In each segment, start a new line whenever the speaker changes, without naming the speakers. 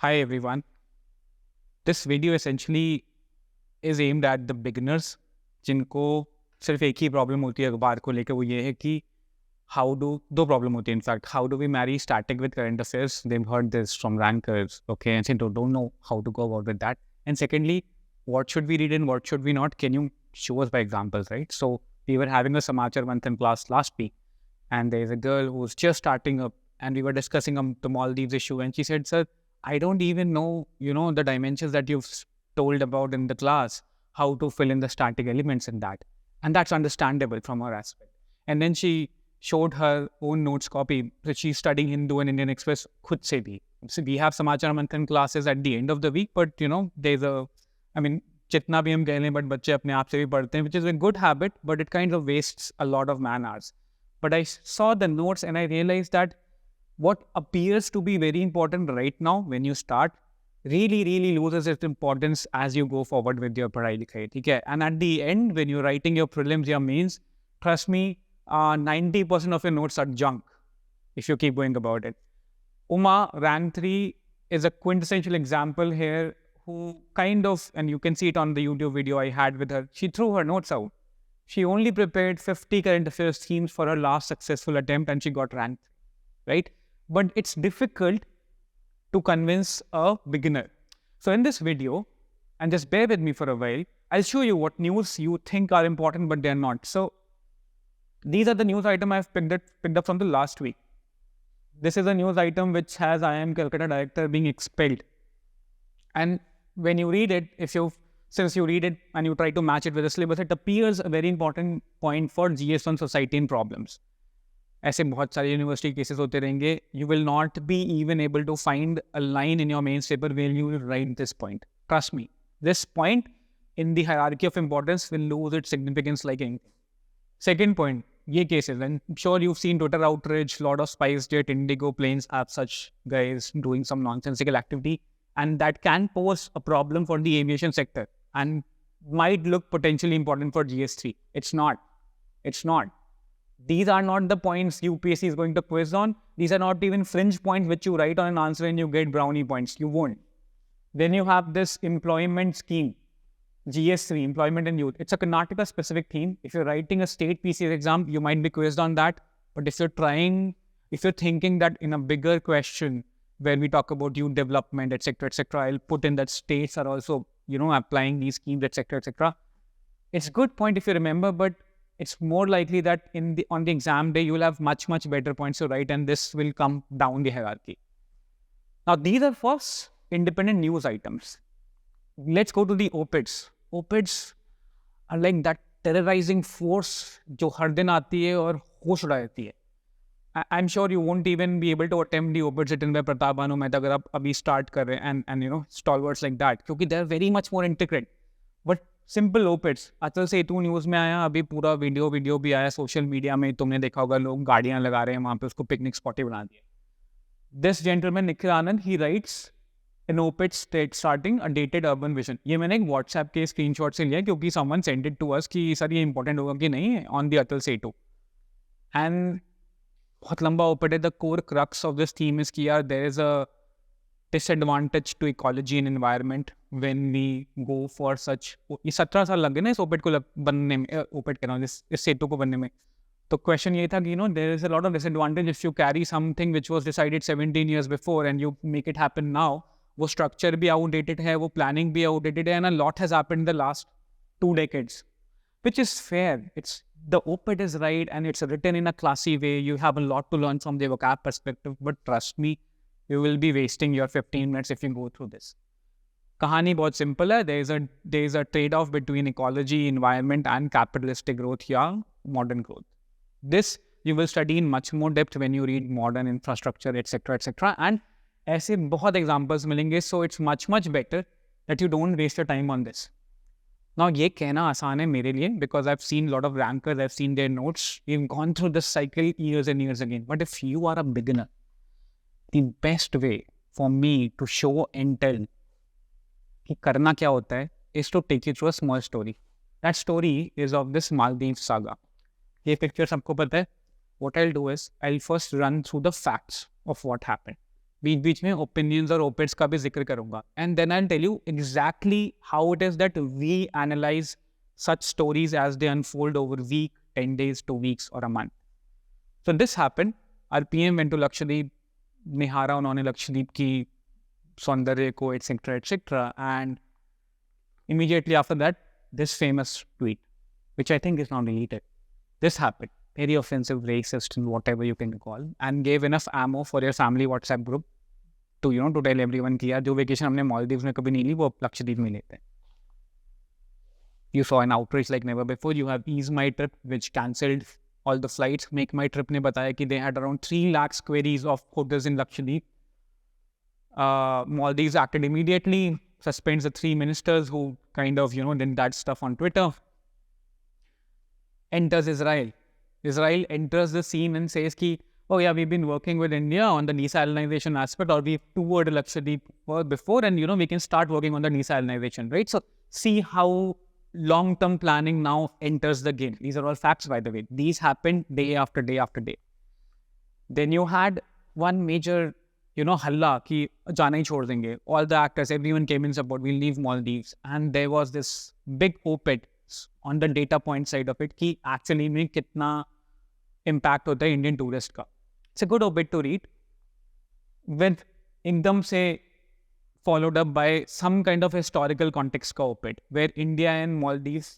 Hi everyone. This video essentially is aimed at the beginners जिनको सिर्फ एक ही problem होती है अखबार को लेकर, वो ये है कि दो प्रॉब्लम होती है in fact. How do we marry static with current affairs? They've heard this from rankers, okay, and they don't know how to go about with that. And secondly, what should we read and what should we not? Can you show us by examples, right? So we were having a Samachar Manthan class last week, and there's a girl who's just starting up, and we were discussing the Maldives issue, and she said, "Sir, I don't even know, the dimensions that you've told about in the class, how to fill in the static elements in that." And that's understandable from her aspect. And then she showed her own notes copy that she's studying Hindu and Indian Express khud se bhi. So we have Samachar Manthan classes at the end of the week, but jitna bhi hum keh lein, but bacche apne aap se bhi padhte hain, which is a good habit, but it kind of wastes a lot of man hours. But I saw the notes and I realized that what appears to be very important right now when you start really loses its importance as you go forward with your padhai likhai. Okay? And at the end, when you're writing your prelims, your mains, trust me, 90% of your notes are junk if you keep going about it. Uma, rank 3, is a quintessential example here who kind of, and you can see it on the YouTube video I had with her, she threw her notes out. She only prepared 50 current affairs themes for her last successful attempt and she got ranked, right? But it's difficult to convince a beginner. So in this video, and just bear with me for a while, I'll show you what news you think are important, but they're not. So these are the news items I've picked up from the last week. This is a news item which has IIM Calcutta director being expelled. And when you read it, since you read it and you try to match it with the syllabus, it appears a very important point for GS1 society and problems. ऐसे बहुत सारे university cases होते रहेंगे. You will not be even able to find a line in your mains paper where you will write this point. Trust me, this point in the hierarchy of importance will lose its significance like anything. Second point, ye cases, and I'm sure you've seen Twitter outrage, lot of SpiceJet, Indigo planes have such guys doing some nonsensical activity, and that can pose a problem for the aviation sector and might look potentially important for GS3. It's not. These are not the points UPSC is going to quiz on. These are not even fringe points which you write on an answer and you get brownie points. You won't. Then you have this employment scheme, GS3, employment and youth. It's a Karnataka specific theme. If you're writing a state PCS exam, you might be quizzed on that. But if you're thinking that in a bigger question where we talk about youth development, etc., I'll put in that states are also, applying these schemes, etc. It's a good point if you remember, but it's more likely that on the exam day, you will have much better points to write, and this will come down the hierarchy. Now, these are first independent news items. Let's go to the op-eds. Op-eds are like that terrorizing force जो हर दिन आती है और होश उड़ा देती है. I'm sure you won't even be able to attempt the op-eds written by Pratap Bhanu Mehta अगर आप अभी start कर रहे हैं and stalwarts like that, क्योंकि they are very much more intricate. But simple op-eds, Atal Setu news में आया, अभी पूरा वीडियो भी आया सोशल मीडिया में, तुमने देखा होगा, लोग गाड़ियां लगा रहे हैं वहाँ पे, उसको पिकनिक स्पॉट ही बना दिया. This gentleman Nikhil Anand, he writes in op-eds starting a dated urban vision. ये मैंने एक व्हाट्सएप के स्क्रीनशॉट से लिया क्योंकि someone send it to us कि सर ये इंपॉर्टेंट होगा कि नहीं on the Atal Setu. And बहुत लंबा ओपिट है. The core crux of this theme is कि यार there is a disadvantage to ecology and environment when we go for such. ये 17 साल लग गए ना इस ओपेट को बनने में, ओपेट कह रहा हूँ, इस सेतु को बनने में. तो क्वेश्चन ये था कि there is a lot of disadvantage if you carry something which was decided 17 years before and you make it happen now. वो structure भी outdated है, वो planning भी outdated है, and a lot has happened in the last 2 decades, which is fair. The op-ed is right and it's written in a classy way. You have a lot to learn from the vocab perspective, but trust me, you will be wasting your 15 minutes if you go through this. कहानी बहुत simple है. There is a trade-off between ecology, environment and capitalistic growth या modern growth. This you will study in much more depth when you read modern infrastructure, etc. And ऐसे बहुत examples मिलेंगे. So it's much better that you don't waste your time on this. Now ये कहना आसान है मेरे लिए because I've seen a lot of rankers, I've seen their notes. We've gone through this cycle years and years again. But if you are a beginner, the best way for me to show and tell कि करना क्या होता है is to take you through a small story. That story is of this Maldives saga. ये picture सबको पता है. What I'll do is I'll first run through the facts of what happened. बीच बीच में ओपिनियंस और ओपिट्स का भी जिक्र करूंगा. And then I tell you exactly how it is that we analyse such stories as they unfold over week, 10 days, 2 weeks or a month. So this happened. Our PM went to Lakshadweep, निहारा उन्होंने लक्षद्वीप की सौंदर्य को, etc., etc. And immediately after that, this famous tweet, which I think is now deleted. This happened. Very offensive, racist, and whatever you can call, and gave enough ammo for your family WhatsApp group to, to tell everyone कि यार जो vacation हमने Maldives में कभी नहीं ली, वो लक्षद्वीप में लेते हैं. You saw an outrage like never before. You have Ease My Trip, which cancelled all the flights. Make My Trip ने बताया कि they had around 3 lakhs queries of hotels in Lakshadweep. Maldives acted immediately, suspends the 3 ministers who kind of, did that stuff on Twitter. Enters Israel. Israel enters the scene and says ki, oh yeah, we've been working with India on the desalinization aspect, or we've toured Lakshadweep before, and we can start working on the desalinization, right? So see how long-term planning now enters the game. These are all facts, by the way. These happened day after day after day. Then you had one major, halla ki jana hi chhod denge. All the actors, everyone came in support. We'll leave Maldives. And there was this big op-ed on the data point side of it ki actually mein kitna impact hota hai Indian tourist ka. It's a good op-ed to read. With ekdam se followed up by some kind of historical context का op-ed, where India and Maldives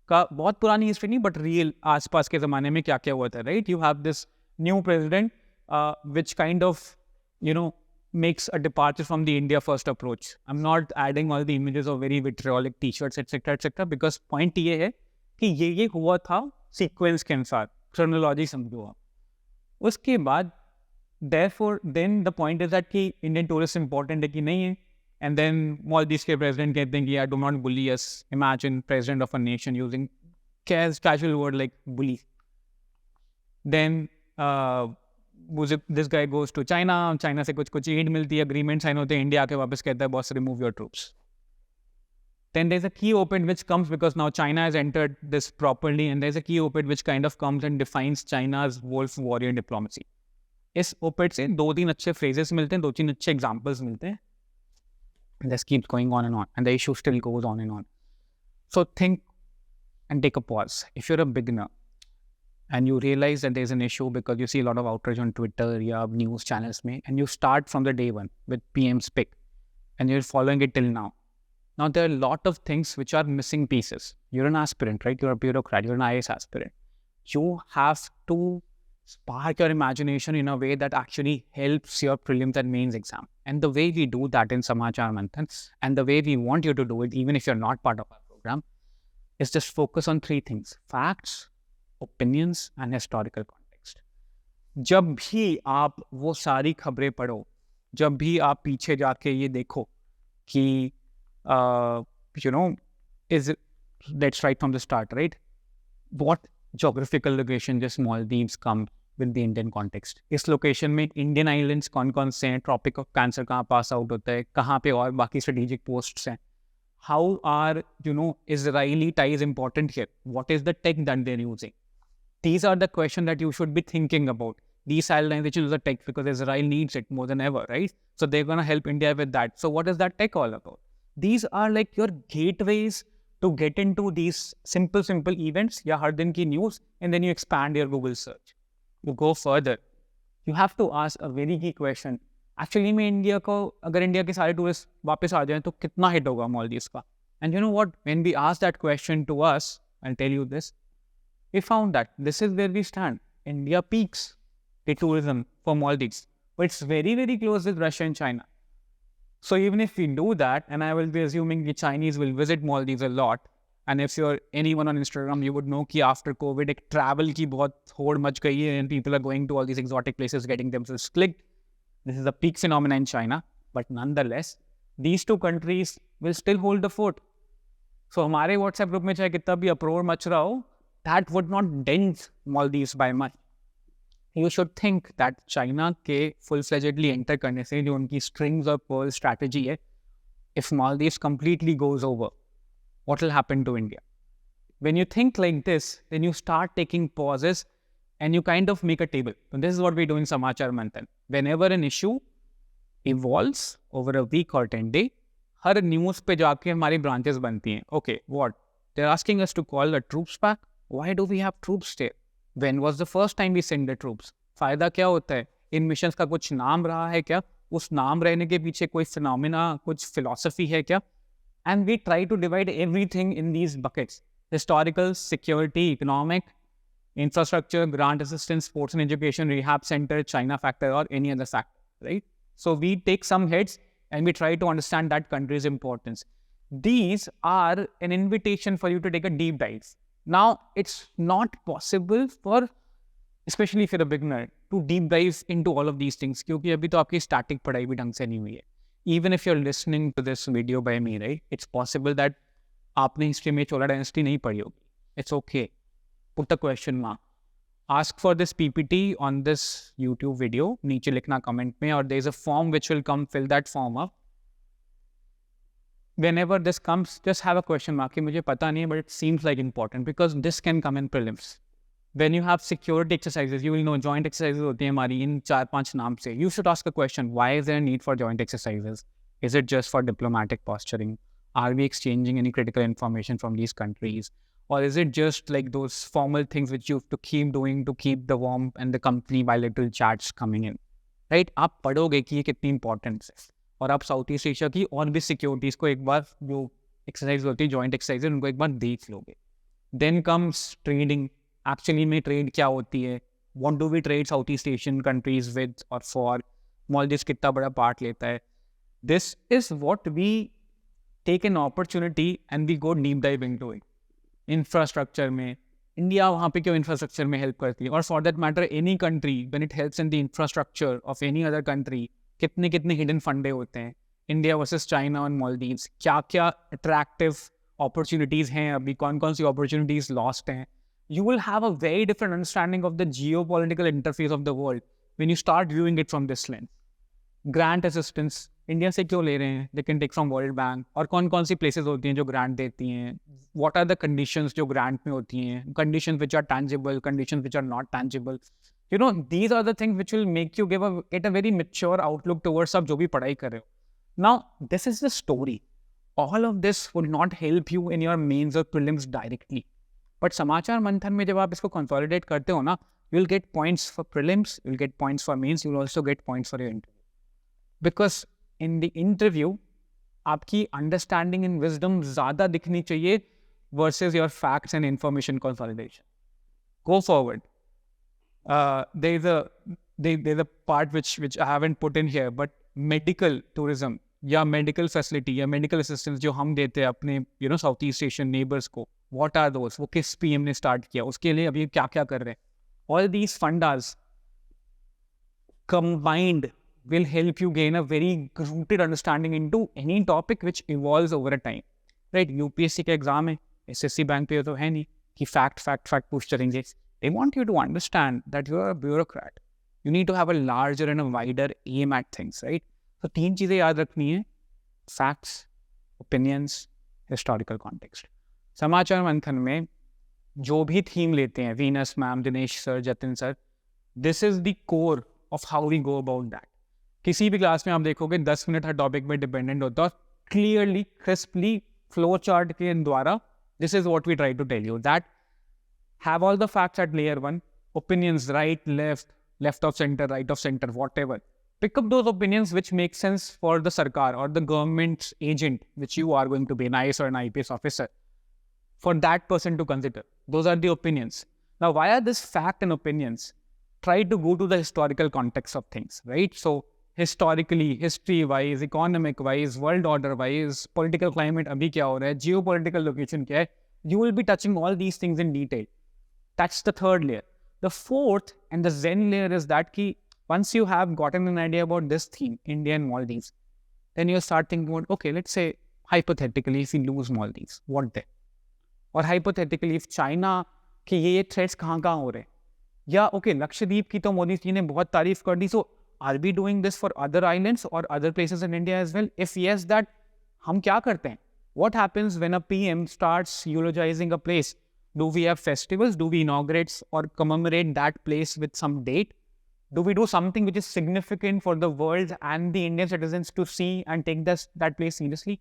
का बहुत पुरानी history नहीं, but real आसपास के ज़माने में क्या क्या हुआ था, right? You have this new president, which kind of, makes a departure from the India first approach. I'm not adding all the images of very vitriolic t-shirts, etc., because point ये है कि ये हुआ था sequence के अनुसार, chronology समझो आप. उसके बाद, therefore, then the point is that कि Indian tourist important है कि नहीं है. And then Maldives के president कहते हैं कि यार do not bully us. Imagine president of a nation using casual word like bully. Then this guy goes to China. China से कुछ aid मिलती है, agreement sign होते हैं. India आके वापस कहता है boss remove your troops. Then there's a key op-ed which comes because now China has entered this properly, and there's a key op-ed which kind of comes and defines China's wolf warrior diplomacy. इस op-ed से 2-3 अच्छे phrases मिलते हैं, 2-3 अच्छे examples मिलते हैं. And this keeps going on, and the issue still goes on and on. So think and take a pause. If you're a beginner and you realize that there's an issue because you see a lot of outrage on Twitter, news channels, and you start from the day one with PM's pick, and you're following it till now. Now, there are a lot of things which are missing pieces. You're an aspirant, right? You're a bureaucrat, you're an IAS aspirant. You have to spark your imagination in a way that actually helps your prelims and mains exam. And the way we do that in Samachar Manthan, and the way we want you to do it, even if you're not part of our program, is just focus on 3 things: facts, opinions, and historical context. जब भी आप वो सारी खबरें पढ़ो, जब भी आप पीछे जाके ये देखो कि, let's write from the start, right? What geographical location just Maldives come with the Indian context. इस location में Indian islands कौन-कौन से हैं, Tropic of Cancer कहाँ pass out होता है, कहाँ पे और बाकी strategic posts हैं. How are, Israeli ties important here? What is the tech that they're using? These are the questions that you should be thinking about. Desalinization is a tech because Israel needs it more than ever, right? So they're going to help India with that. So what is that tech all about? These are like your gateways to get into these simple events, या हर दिन की news, and then you expand your Google search. You go further. You have to ask a very key question. Actually में India को, अगर India के सारे tourist वापस आ जाएं तो कितना हिट होगा Maldives का? And you know what? When we asked that question to us, I'll tell you this, we found that this is where we stand. India peaks the tourism for Maldives, but it's very, very close with Russia and China. So even if we do that, and I will be assuming the Chinese will visit Maldives a lot, and if you're anyone on Instagram, you would know that after COVID, travel ki bahut hod mach gayi hai, and people are going to all these exotic places, getting themselves clicked. This is a peak phenomenon in China, but nonetheless, these 2 countries will still hold the fort. So हमारे WhatsApp group में चाहे कितना भी uproar much रहा हो, that would not dent Maldives by much. You should think that China के full-fledgedly enter करने से जो उनकी strings of pearls strategy है, if Maldives completely goes over, what will happen to India? When you think like this, then you start taking pauses and you kind of make a table. So this is what we do in Samachar Manthan. Whenever an issue evolves over a week or 10 day. Her news पे जाके हमारी branches बनती हैं. Okay, what? They're asking us to call the troops back. Why do we have troops there? When was the first time we sent the troops? फायदा क्या होता है? इन missions का कुछ नाम रहा है क्या? उस नाम रहने के पीछे कोई फिनोमिना, कुछ फिलॉसफी है क्या? And we try to divide everything in these buckets: historical, security, economic, infrastructure, grant assistance, sports and education, rehab center, China factor, or any other factor, right? So we take some heads and we try to understand that country's importance. These are an invitation for you to take a deep dive. Now, it's not possible for, especially if you're a beginner, to deep dive into all of these things, क्योंकि अभी तो आपकी static पढ़ाई भी ढंग से नहीं हुई है. Even if you're listening to this video by me, right, it's possible that आपने history में चोला dynasty नहीं पढ़ी होगी. It's okay. Put the question mark. Ask for this PPT on this YouTube video. नीचे लिखना comment में, or there's a form which will come. Fill that form up. Whenever this comes, just have a question mark. कि मुझे पता नहीं है, but it seems like important because this can come in prelims. When you have security exercises, you will know joint exercises होती हैं हमारी इन 4-5 नाम से. You should ask a question. Why is there a need for joint exercises? Is it just for diplomatic posturing? Are we exchanging any critical information from these countries? Or is it just like those formal things which you have to keep doing to keep the warmth and the company bilateral chats coming in? Right? आप पढ़ोगे कि ये कितनी importance है. और आप south east Asia की और भी सिक्योरिटीज़ को एक बार जो एक्सरसाइज होती है, जॉइंट एक्सरसाइज, उनको एक बार देख लोगे. Then comes trading. एक्चुअली में ट्रेड क्या होती है? What do we trade South East Asian countries with और फॉर? मॉलडीव्स कितना बड़ा पार्ट लेता है? This is what we take an opportunity and we go deep dive into इट. इंफ्रास्ट्रक्चर में इंडिया वहाँ पे क्यों इंफ्रास्ट्रक्चर में हेल्प करती है? और for that matter any country when it helps in the infrastructure of any other country, कितने कितने हिडन फंडे होते हैं. इंडिया वर्सेस चाइना और मालदीव्स, क्या क्या अट्रैक्टिव अपॉर्चुनिटीज़ हैं अभी, कौन कौन सी अपॉर्चुनिटीज़ लॉस्ट हैं. You will have a very different understanding of the geopolitical interface of the world when you start viewing it from this lens. Grant assistance, India से क्यों ले रहे हैं? They can take from World Bank. और कौन कौन सी places होती हैं जो grant देती हैं? What are the conditions जो grant में होती हैं? Conditions which are tangible, conditions which are not tangible. You know, these are the things which will make you get a very mature outlook towards आप जो भी पढ़ाई कर रहे हो. Now, this is the story. All of this would not help you in your mains or prelims directly. But समाचार मंथन में जब आप इसको consolidate करते हो ना, you'll get points for prelims, you'll get points for mains, you'll also get points for your interview. Because in the interview, आपकी understanding and wisdom ज़्यादा दिखनी चाहिए versus your facts and information consolidation. Go forward. There's a part which I haven't put in here, but medical tourism या medical facility या medical assistance जो हम देते हैं अपने South East Asian neighbors को, what are those? वो किस PM ने start किया, उसके लिए अभी क्या क्या कर रहे हैं? All these fundas combined will help you gain a very rooted understanding into any topic which evolves over a time. Right? UPSC का एग्जाम है, SSC बैंक पे तो है नहीं कि fact push करेंगे. They want you to understand that you are a bureaucrat. You need to have a larger and a wider aim at things, right? So 3 चीज़ें याद रखनी है: facts, opinions, historical context. समाचार मंथन में जो भी थीम लेते हैं, Venus ma'am, Dinesh sir, Jatin sir, this is the core of how we go about that. किसी भी क्लास में आप देखोगे 10 मिनट हर टॉपिक में डिपेंडेंट होता है, क्लियरली, क्रिस्पली, फ्लो चार्ट के द्वारा. This is what we try to tell you, that have all the facts at layer 1, opinions right, left of center, right of center, whatever. Pick up those opinions which make sense for the sarkar or the government's agent, which you are going to be an IAS or an IPS officer, for that person to consider. Those are the opinions. Now, why are this fact and opinions? Try to go to the historical context of things, right? So, historically, history-wise, economic-wise, world order-wise, political climate, abhi kya ho raha hai, geopolitical location kya hai, you will be touching all these things in detail. That's the third layer. The fourth and the Zen layer is that once you have gotten an idea about this theme, India and Maldives, then you start thinking about, okay, let's say hypothetically if we lose Maldives, what then? Or hypothetically if China के ये threats कहाँ हो रहे हैं? या okay, Lakshadweep की तो मोदी जी ने बहुत तारीफ कर दी, so are we doing this for other islands or other places in India as well? If yes, that हम क्या करते हैं? What happens when a PM starts eulogizing a place? Do we have festivals? Do we inaugurate or commemorate that place with some date? Do we do something which is significant for the world and the Indian citizens to see and take that place seriously?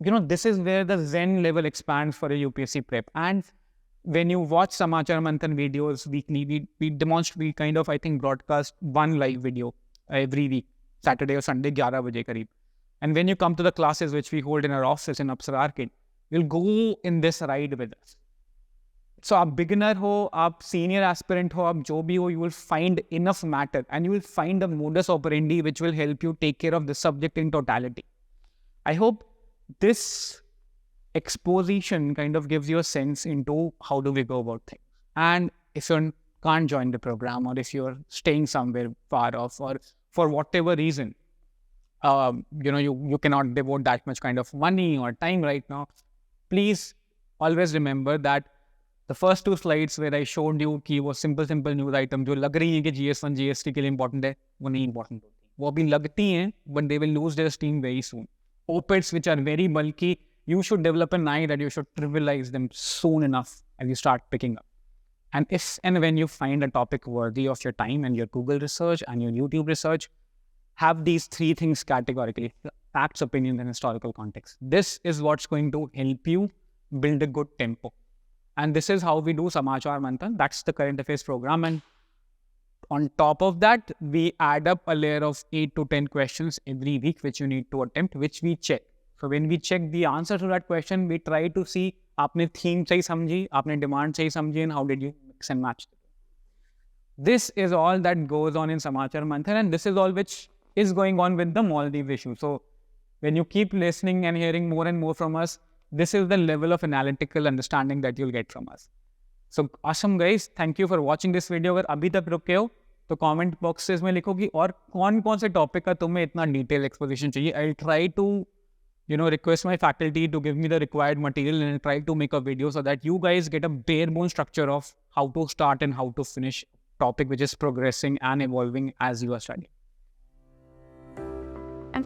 This is where the Zen level expands for a UPSC prep. And when you watch Samachar Manthan videos weekly, we kind of, I think, broadcast one live video every week, Saturday or Sunday, 11 baje kareeb. And when you come to the classes which we hold in our office in Apsara Arcade, you'll go in this ride with us. So, आप beginner हो, आप senior aspirant हो, आप जो भी हो, you will find enough matter and you will find a modus operandi which will help you take care of the subject in totality. I hope this exposition kind of gives you a sense into how do we go about things. And if you can't join the program, or if you're staying somewhere far off, or for whatever reason, you cannot devote that much kind of money or time right now, please always remember that the first 2 slides where I showed you कि वो simple news item जो लग रही है कि GS1 GST के लिए important है, वो नहीं important होती. वो अभी लगती हैं, but they will lose their steam very soon. Op-eds which are very bulky, you should develop an eye that you should trivialize them soon enough as you start picking up. And if and when you find a topic worthy of your time and your Google research and your YouTube research, have these 3 things categorically: facts, opinions, and historical context. This is what's going to help you build a good tempo. And this is how we do Samachar Manthan. That's the current affairs program. And on top of that, we add up a layer of 8 to 10 questions every week, which you need to attempt, which we check. So when we check the answer to that question, we try to see, आपने theme सही समझी, आपने demand सही समझी, and how did you mix and match. This is all that goes on in Samachar Manthan, and this is all which is going on with the Maldives issue. So when you keep listening and hearing more and more from us, this is the level of analytical understanding that you'll get from us. So awesome guys, thank you for watching this video. अगर अभी तक रुके हो तो comment boxes में लिखो कि और कौन से topic का तुम्हें इतना detailed exposition चाहिए. I'll try to request my faculty to give me the required material and try to make a video so that you guys get a bare bone structure of how to start and how to finish topic which is progressing and evolving as you are studying.
And